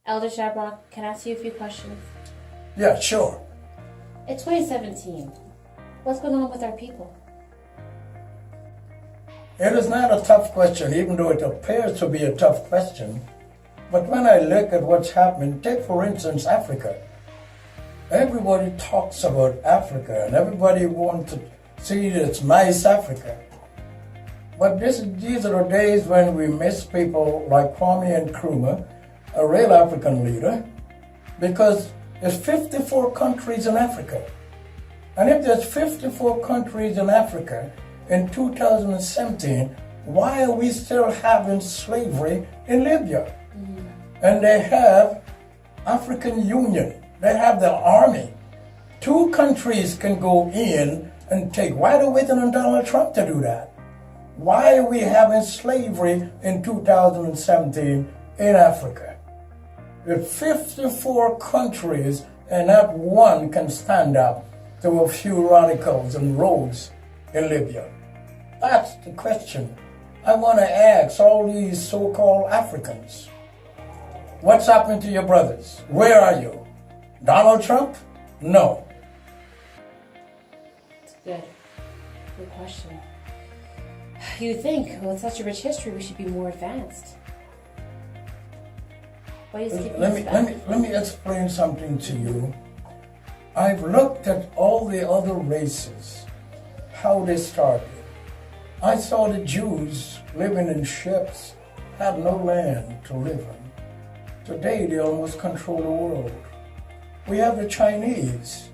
Elder Shadrock, can I ask you a few questions? Yeah, sure. It's 2017. What's going on with our people? It is not a tough question, even though it appears to be a tough question. But when I look at what's happening, take for instance Africa. Everybody talks about Africa and everybody wants to see it's nice Africa. But these are the days when we miss people like Kwame Nkrumah, a real African leader, because there's 54 countries in Africa. And if there's 54 countries in Africa in 2017, why are we still having slavery in Libya? And they have African Union. They have the army. 2 countries can go in and take. Why are they waiting on Donald Trump to do that? Why are we having slavery in 2017 in Africa? With 54 countries and not one can stand up to a few radicals and rogues in Libya. That's the question I want to ask all these so-called Africans. What's happening to your brothers? Where are you? Donald Trump? No. It's good. Good question. You think with such a rich history we should be more advanced? Why is it let me explain something to you. I've looked at all the other races, how they started. I saw the Jews living in ships, had no land to live in. Today they almost control the world. We have the Chinese.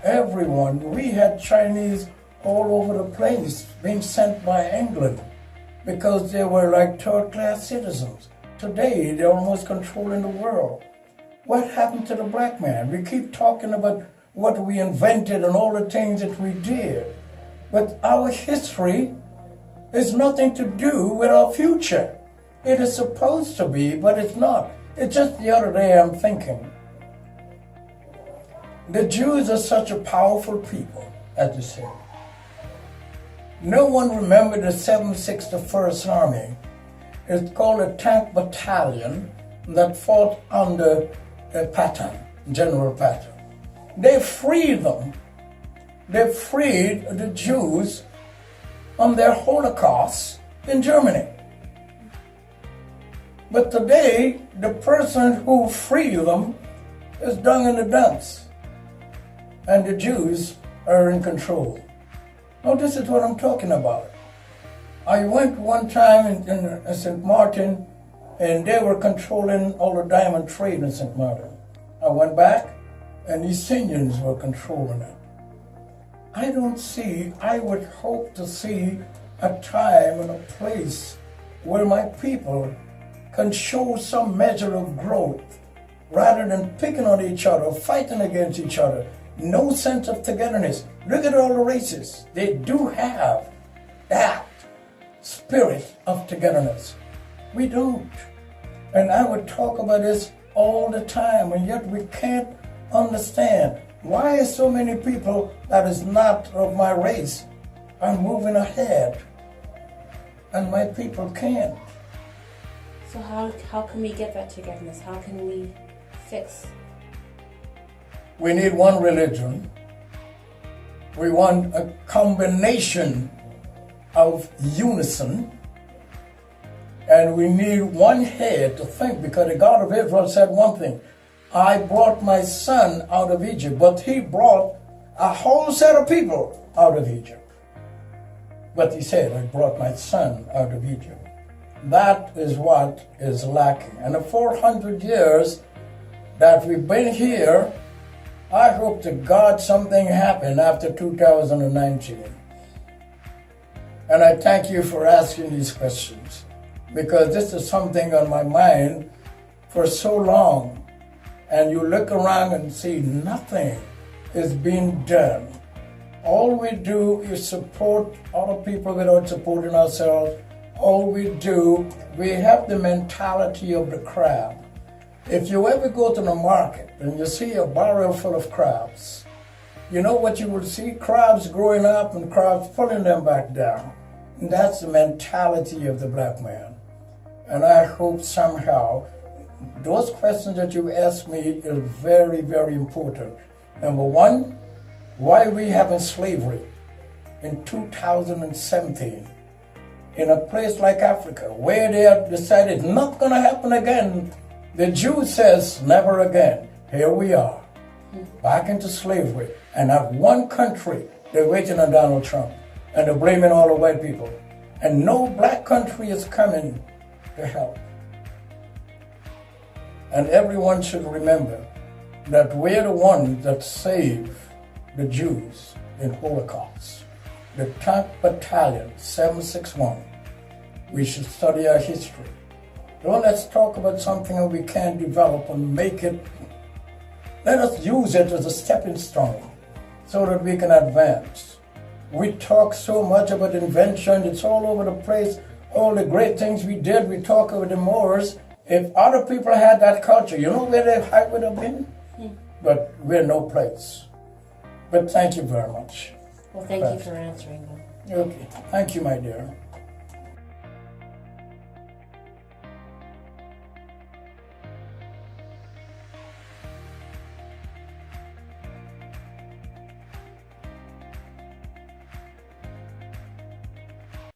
Everyone, we had Chinese all over the place being sent by England because they were like third-class citizens. Today they're almost controlling the world. What happened to the black man? We keep talking about what we invented and all the things that we did. But our history has nothing to do with our future. It is supposed to be, but it's not. It's just the other day I'm thinking, the Jews are such a powerful people, as you say. No one remembered the 761st Army. It's called a tank battalion that fought under Patton, General Patton. They freed them. They freed the Jews from their Holocaust in Germany. But today, the person who freed them is down in the dumps. And the Jews are in control. Now this is what I'm talking about. I went one time in St. Martin, and they were controlling all the diamond trade in St. Martin. I went back, and East Indians were controlling it. I would hope to see a time and a place where my people can show some measure of growth rather than picking on each other, fighting against each other. No sense of togetherness. Look at all the races. They do have that spirit of togetherness. We don't. And I would talk about this all the time, and yet we can't understand why so many people that is not of my race are moving ahead, and my people can't. So how can we get that togetherness? How can we fix? We need one religion. We want a combination of unison. And we need one head to think, because the God of Israel said one thing: I brought my son out of Egypt, but he brought a whole set of people out of Egypt. But he said, I brought my son out of Egypt. That is what is lacking. And the 400 years that we've been here, I hope to God something happened after 2019. And I thank you for asking these questions, because this is something on my mind for so long. And you look around and see nothing is being done. All we do is support other people without supporting ourselves. All we do, we have the mentality of the crab. If you ever go to the market and you see a barrel full of crabs, you know what you will see? Crabs growing up and crabs pulling them back down. And that's the mentality of the black man. And I hope somehow those questions that you asked me is very, very important. Number one, why we having slavery in 2017 in a place like Africa where they have decided not going to happen again. The Jew says never again. Here we are, back into slavery, and have one country. They're waiting on Donald Trump, and they're blaming all the white people. And no black country is coming to help. And everyone should remember that we're the ones that saved the Jews in Holocaust. The 10th Battalion, 761. We should study our history. So let's talk about something that we can develop and make it. Let us use it as a stepping stone so that we can advance. We talk so much about invention, it's all over the place. All the great things we did, we talk about the Moors. If other people had that culture, you know where their heart would have been? But we're no place. But thank you very much. Well, thank you for answering them. Okay. Thank you, my dear.